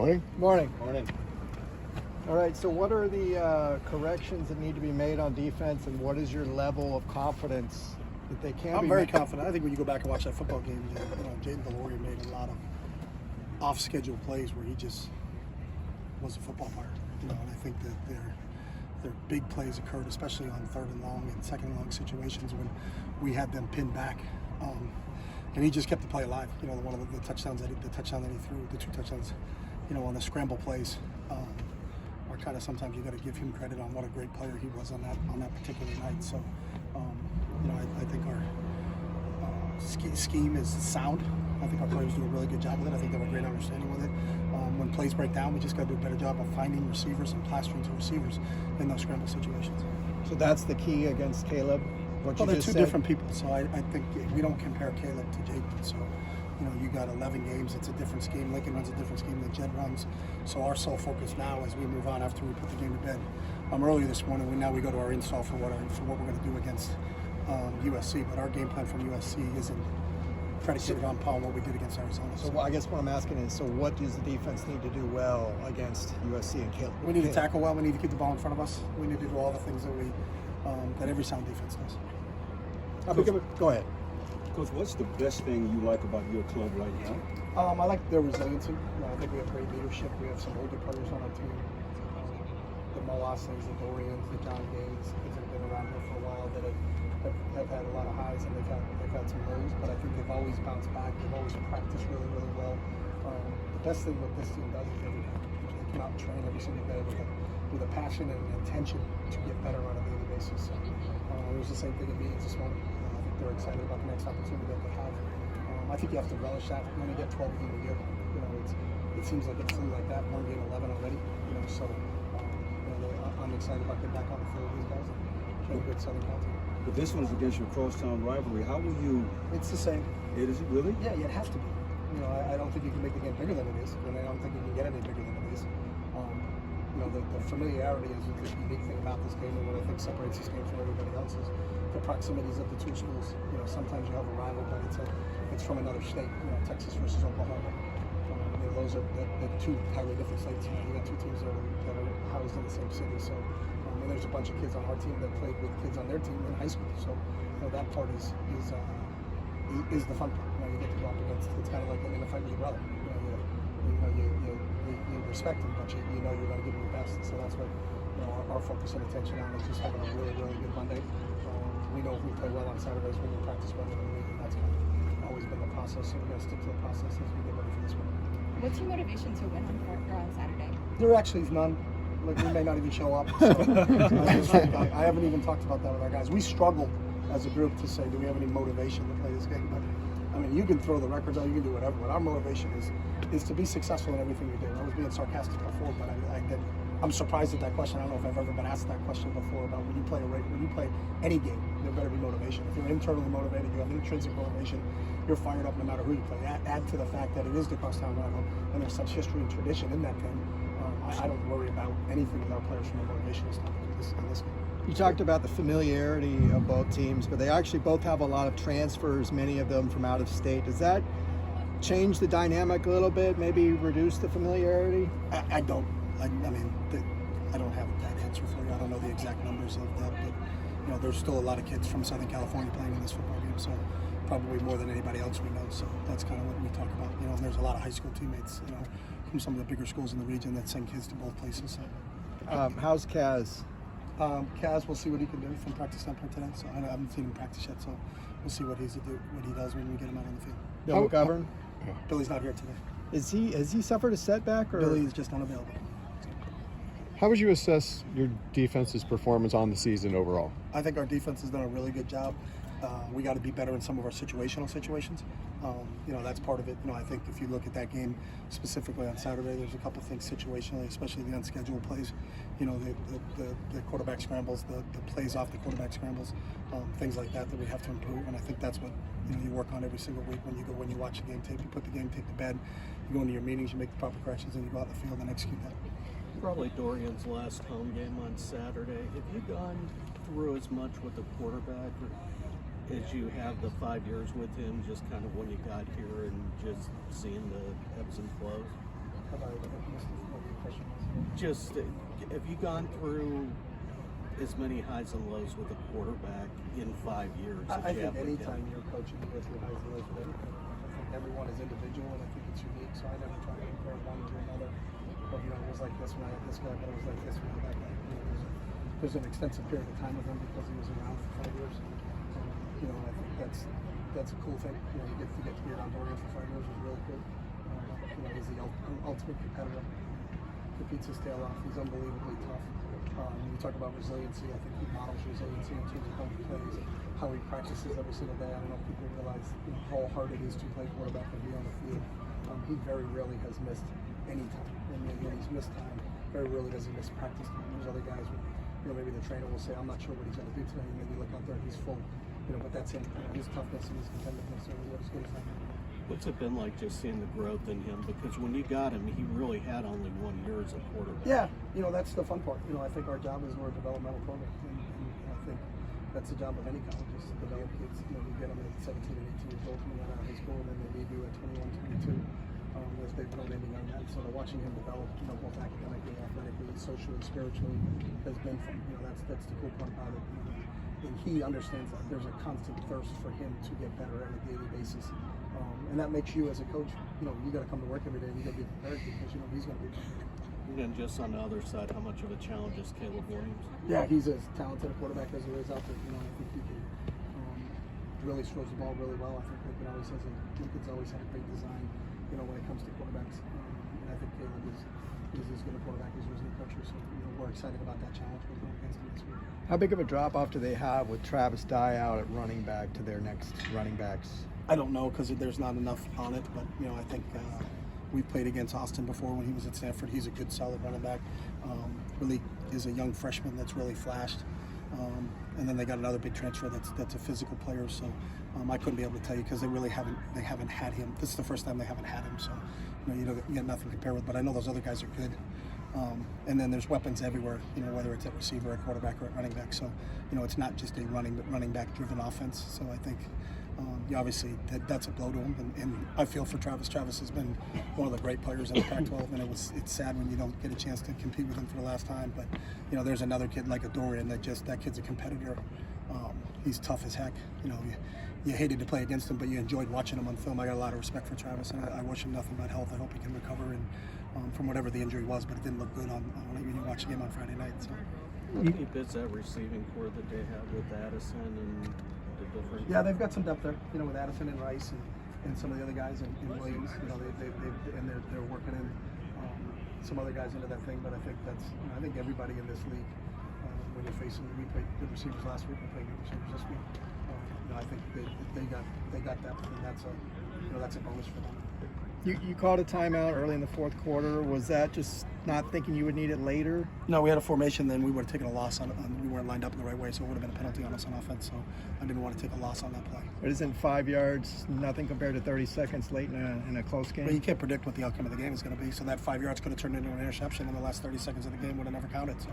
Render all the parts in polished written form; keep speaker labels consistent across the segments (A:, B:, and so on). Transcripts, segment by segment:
A: Morning.
B: Morning.
C: Morning.
B: All right, so what are the corrections that need to be made on defense, and what is your level of confidence that they can
D: I'm
B: be
D: very
B: made?
D: confident. I think when you go back and watch that football game, Jaden Deloria made a lot of off-schedule plays where he just was a football player. And I think that their big plays occurred, especially on third and long and second and long situations when we had them pinned back. And he just kept the play alive. One of the touchdown that he threw, the two touchdowns, on the scramble plays, are kind of sometimes you got to give him credit on what a great player he was on that particular night. So, I think our scheme is sound. I think our players do a really good job with it. I think they have a great understanding with it. When plays break down, we just got to do a better job of finding receivers and plastering to receivers in those scramble situations.
B: So that's the key against Caleb.
D: Well, they're two different people, so I think we don't compare Caleb to Jaden. So, you got 11 games. It's a different scheme. Lincoln runs a different scheme than Jed runs. So our sole focus now, as we move on after we put the game to bed, earlier this morning, we go to our install for what we're going to do against USC. But our game plan from USC isn't predicated on what we did against Arizona.
B: So I guess what I'm asking is, so what does the defense need to do well against USC and Caleb?
D: We need to tackle well. We need to keep the ball in front of us. We need to do all the things that that every sound defense does.
B: Go ahead.
C: Coach, what's the best thing you like about your club right now?
D: I like their resiliency. I think we have great leadership. We have some older players on our team. The Molasses, the Dorians, the John Gaines, kids that have been around here for a while that have had a lot of highs and they've had some lows, but I think they've always bounced back. They've always practiced really, really well. The best thing what this team does is they come out and train every single day with a passion and an intention to get better on a daily basis. So, it was the same thing in meetings this morning. I think they're excited about the next opportunity that they have. I think you have to relish that when you get 12 games a year. It seems like it flew like that. One game 11 already. So I'm excited about getting back on the field with these guys and playing a good Southern Cal team.
C: But this one's against your crosstown rivalry. How will you?
D: It's the same.
C: Is it really?
D: Yeah, it has to be. I don't think you can make the game bigger than it is, and I don't think you can get any bigger than it is. The familiarity is the unique thing about this game, and what I think separates this game from everybody else is the proximities of the two schools. Sometimes you have a rival, but it's from another state. Texas versus Oklahoma. Those are the two entirely different states. You got two teams that are housed in the same city. So, there's a bunch of kids on our team that played with kids on their team in high school. So, that part is the fun part. You get to go up against. It's kind of like in a fight with your brother. You respect him, but you're going to give him your best. So that's what our focus and attention on is just having a really, really good Monday. We know if we play well on Saturdays, we can practice well in the week, and that's kind of always been the process. So we're going to stick to the process as we get ready for this one.
E: What's your motivation to win on Saturday?
D: There actually is none. We may not even show up. So I haven't even talked about that with our guys. We struggle as a group to say, do we have any motivation to play this game? But you can throw the records out, you can do whatever. But our motivation is to be successful in everything we do. I was being sarcastic before, but I'm surprised at that question. I don't know if I've ever been asked that question before about when you play any game, there better be motivation. If you're internally motivated, you have intrinsic motivation, you're fired up no matter who you play. Add to the fact that it is the crosstown rival, and there's such history and tradition in that game. I don't worry about anything with our players from a motivational standpoint in this game.
B: You talked about the familiarity of both teams, but they actually both have a lot of transfers, many of them from out of state. Does that change the dynamic a little bit, maybe reduce the familiarity?
D: I don't. I don't have that answer for you. I don't know the exact numbers of that, but there's still a lot of kids from Southern California playing in this football game, so probably more than anybody else we know. So that's kind of what we talk about. And there's a lot of high school teammates, from some of the bigger schools in the region that send kids to both places. So.
B: How's Kaz?
D: Kaz, we'll see what he can do from practice standpoint today. So I haven't seen him practice yet, so we'll see what he does when we get him out on the field.
B: Bill McGovern?
D: Billy's not here today.
B: Has he suffered a setback? Or?
D: Billy is just unavailable.
A: How would you assess your defense's performance on the season overall?
D: I think our defense has done a really good job. We got to be better in some of our situations. That's part of it. I think if you look at that game specifically on Saturday, there's a couple things situationally, especially the unscheduled plays. The quarterback scrambles, the plays off the quarterback scrambles, things like that we have to improve. And I think that's what you work on every single week when you watch the game tape. You put the game tape to bed. You go into your meetings, you make the proper corrections, and you go out in the field and execute that.
F: Probably Dorian's last home game on Saturday. Have you gone through as much with the quarterback as you have the 5 years with him, just kind of when you got here and just seeing the ebbs and flows?
D: Have I missed what your question was?
F: Just, have you gone through as many highs and lows with a quarterback in 5 years?
D: I think anytime you're coaching, you go through highs and lows with everything. I think everyone is individual, and I think it's unique. So I never try to compare one to another. But it was like this when I had this guy, but it was like this when I had that guy. There's an extensive period of time with him because he was around for 5 years. And, I think that's a cool thing. You get to be around Dorian for 5 years is really cool. He's the ultimate competitor. Competes his tail off. He's unbelievably tough. When you talk about resiliency, I think he models resiliency in terms of how he plays, how he practices every single day. I don't know if people realize how hard it is to play quarterback and be on the field. He very rarely has missed any time. And when he's missed time, very rarely does he miss practice time. There's other guys where maybe the trainer will say, I'm not sure what he's going to do today, and then you look out there and he's full. But that's him. His toughness and his contentiveness are what he's good at.
F: What's it been like just seeing the growth in him? Because when you got him, he really had only 1 year as a quarterback.
D: Yeah, that's the fun part. I think our job is we're a developmental program, and I think that's the job of any college is to develop kids. You get them at 17 and 18 years old coming out of high school, and then they debut at 21, 22 as they grow into young men. So watching him develop, both academically, athletically, socially, spiritually, has been fun. That's the cool part about it. And he understands that there's a constant thirst for him to get better on a daily basis. And that makes you as a coach, you got to come to work every day and you got to be prepared because he's going to be prepared.
F: And then just on the other side, how much of a challenge is Caleb Williams?
D: Yeah, he's as talented a quarterback as there is out there. I think he can really throws the ball really well. I think he says Lincoln's always had a great design, when it comes to quarterbacks. And I think Caleb is as good a quarterback as there is in the country. So we're excited about that challenge we're going against him this week.
B: How big of a drop off do they have with Travis Dye out at running back to their next running backs?
D: I don't know because there's not enough on it, but I think we've played against Austin before when he was at Stanford. He's a good, solid running back. Really is a young freshman that's really flashed. And then they got another big transfer that's a physical player. So I couldn't be able to tell you because they haven't had him. This is the first time they haven't had him. So you got nothing to compare with. But I know those other guys are good. And then there's weapons everywhere. Whether it's at receiver, at quarterback, or at running back. So it's not just a running back driven offense. So I think. Obviously, that's a blow to him, and I feel for Travis. Travis has been one of the great players in the Pac-12, and it's sad when you don't get a chance to compete with him for the last time. But there's another kid like a Dorian that kid's a competitor. He's tough as heck. You hated to play against him, but you enjoyed watching him on film. I got a lot of respect for Travis, and I wish him nothing but health. I hope he can recover and from whatever the injury was, but it didn't look good when you watch the game on Friday night. So.
F: How many bits that receiving core that they have with Addison and the different?
D: Yeah, they've got some depth there. With Addison and Rice and some of the other guys and Williams. They're working in some other guys into that thing. But I think I think everybody in this league, when you're facing, we played good receivers last week. We played good receivers this week. I think they got depth, and that's a bonus for them.
B: You called a timeout early in the fourth quarter. Was that just not thinking you would need it later?
D: No, we had a formation, then we would have taken a loss on we weren't lined up in the right way, so it would have been a penalty on us on offense, so I didn't want to take a loss on that play.
B: But isn't 5 yards nothing compared to 30 seconds late in a close game?
D: But you can't predict what the outcome of the game is going to be, so that 5 yards could have turned into an interception, and the last 30 seconds of the game would have never counted. So,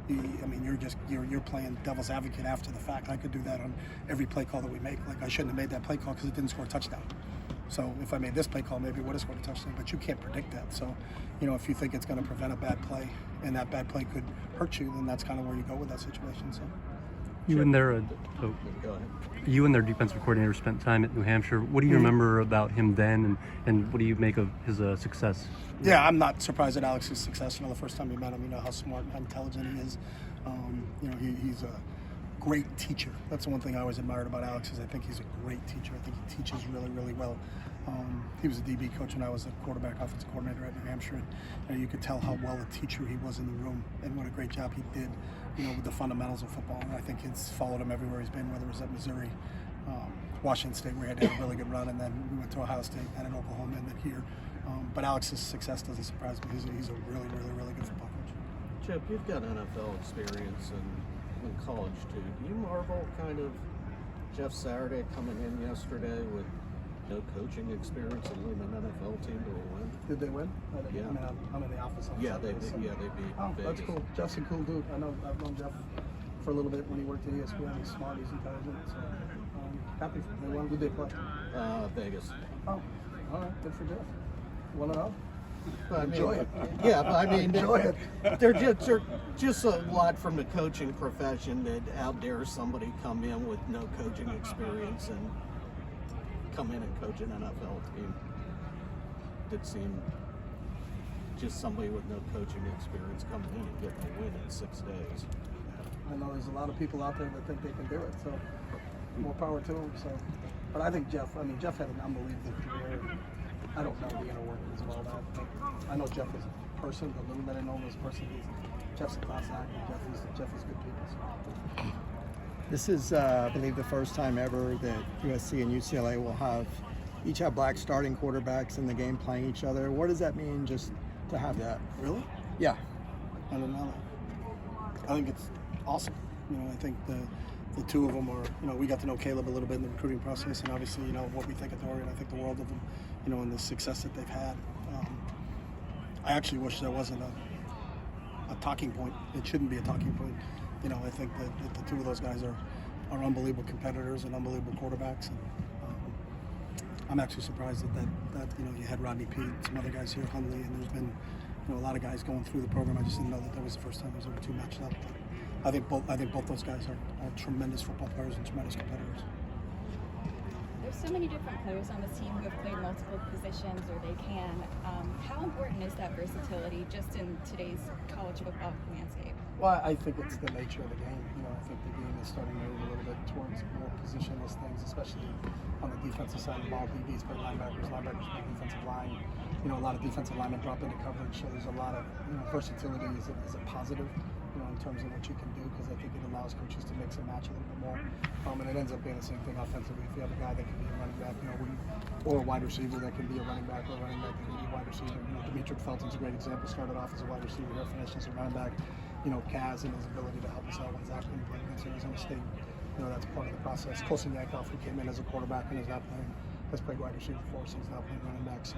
D: you're playing devil's advocate after the fact. I could do that on every play call that we make. Like I shouldn't have made that play call because it didn't score a touchdown. So if I made this play call, maybe it would have scored a touchdown, but you can't predict that. So, if you think it's going to prevent a bad play and that bad play could hurt you, then that's kind of where you go with that situation. So,
G: You and their
F: Go ahead.
G: you and their defensive coordinator spent time at New Hampshire. What do you remember about him then, and what do you make of his success?
D: Yeah, I'm not surprised at Alex's success. The first time you met him, how smart and how intelligent he is. He's a great teacher. That's the one thing I always admired about Alex is I think he's a great teacher. I think he teaches really, really well. He was a DB coach when I was a quarterback offensive coordinator at New Hampshire, and you could tell how well a teacher he was in the room and what a great job he did, with the fundamentals of football. And I think it's followed him everywhere he's been, whether it was at Missouri, Washington State, where he had to have a really good run, and then we went to Ohio State and in Oklahoma, and then here. But Alex's success doesn't surprise me. He's a really, really, really good football coach.
F: Chip, you've got NFL experience in college too. Do you marvel kind of Jeff Saturday coming in yesterday with no coaching experience and leading an NFL team to a win?
D: Did they win?
F: Yeah.
D: I'm in the office on
F: Yeah,
D: Saturday,
F: they beat
D: Oh,
F: Vegas.
D: that's cool. Jeff's a cool dude. I've known Jeff for a little bit when he worked at ESPN. He's smart, he's intelligent. So happy for them. Who did they play?
F: Vegas.
D: Oh, all right. Good for Jeff. 1-0.
F: But I mean,
B: Enjoy it.
F: Yeah, but I mean,
B: Enjoy it.
F: they're just a lot from the coaching profession that out dare somebody come in with no coaching experience and come in and coach an NFL team. That seemed just somebody with no coaching experience coming in and getting a win in 6 days.
D: I know there's a lot of people out there that think they can do it, so more power to them. So, but I think Jeff had an unbelievable career. I don't know the inner workings of all that. But I know Jeff as a person, the little bit I know him as a person, Jeff's a class act, and Jeff is good people. So.
B: This is, I believe, the first time ever that USC and UCLA will each have black starting quarterbacks in the game playing each other. What does that mean just to have that?
D: Really?
B: Yeah.
D: I don't know. I think it's awesome. I think the two of them are, we got to know Caleb a little bit in the recruiting process, and obviously, what we think of Dorian. I think the world of them, and the success that they've had. I actually wish there wasn't a talking point. It shouldn't be a talking point. I think that the two of those guys are unbelievable competitors and unbelievable quarterbacks. And I'm actually surprised that you had Rodney Peete and some other guys here, Hundley, and there's been a lot of guys going through the program. I just didn't know that was the first time there was ever two matched up. But I think both those guys are tremendous football players and tremendous competitors.
E: There's so many different players on this team who have played multiple positions, or they can. How important is that versatility just in today's college football landscape?
D: Well, I think it's the nature of the game. I think the game is starting to move a little bit towards more positionless things, especially on the defensive side of the ball. DBs play linebackers play defensive line. A lot of defensive linemen drop into coverage, so there's a lot of versatility is a positive, in terms of what you can do, because I think it allows coaches to mix and match a little bit more. And it ends up being the same thing offensively. If you have a guy that can be a running back, or a wide receiver that can be a running back, or a running back that can be a wide receiver. Demetric Felton's a great example. Started off as a wide receiver, here finished as a running back. Kaz and his ability to help us out when Zach didn't play against Arizona State. That's part of the process. Colson Yankoff, who came in as a quarterback and is now playing, has played wide receiver for us. He's now playing running back. So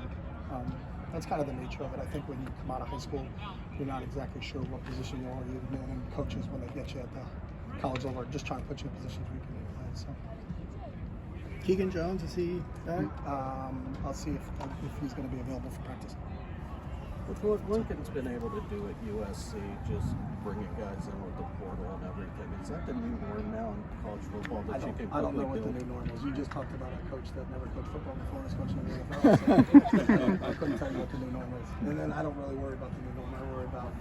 D: that's kind of the nature of it. I think when you come out of high school, you're not exactly sure what position you are. And coaches, when they get you at the college level, are just trying to put you in positions where you can play. So.
B: Keegan Jones, is he back?
D: I'll see if he's going to be available for practice.
F: With what Lincoln's been able to do at USC, just bringing guys in with the portal and everything, is that the new norm now in college football that you can
D: I don't know what
F: build?
D: the new norm is. You just talked about a coach that never coached football before is coaching in the NFL. So I couldn't tell you what the new norm is. And then I don't really worry about the new norm. I worry about,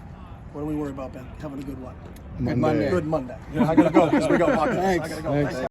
D: what do we worry about, Ben? Having a good what?
B: Good Monday.
D: Good Monday. I got to go because we got podcasts. I got to go.
B: Thanks.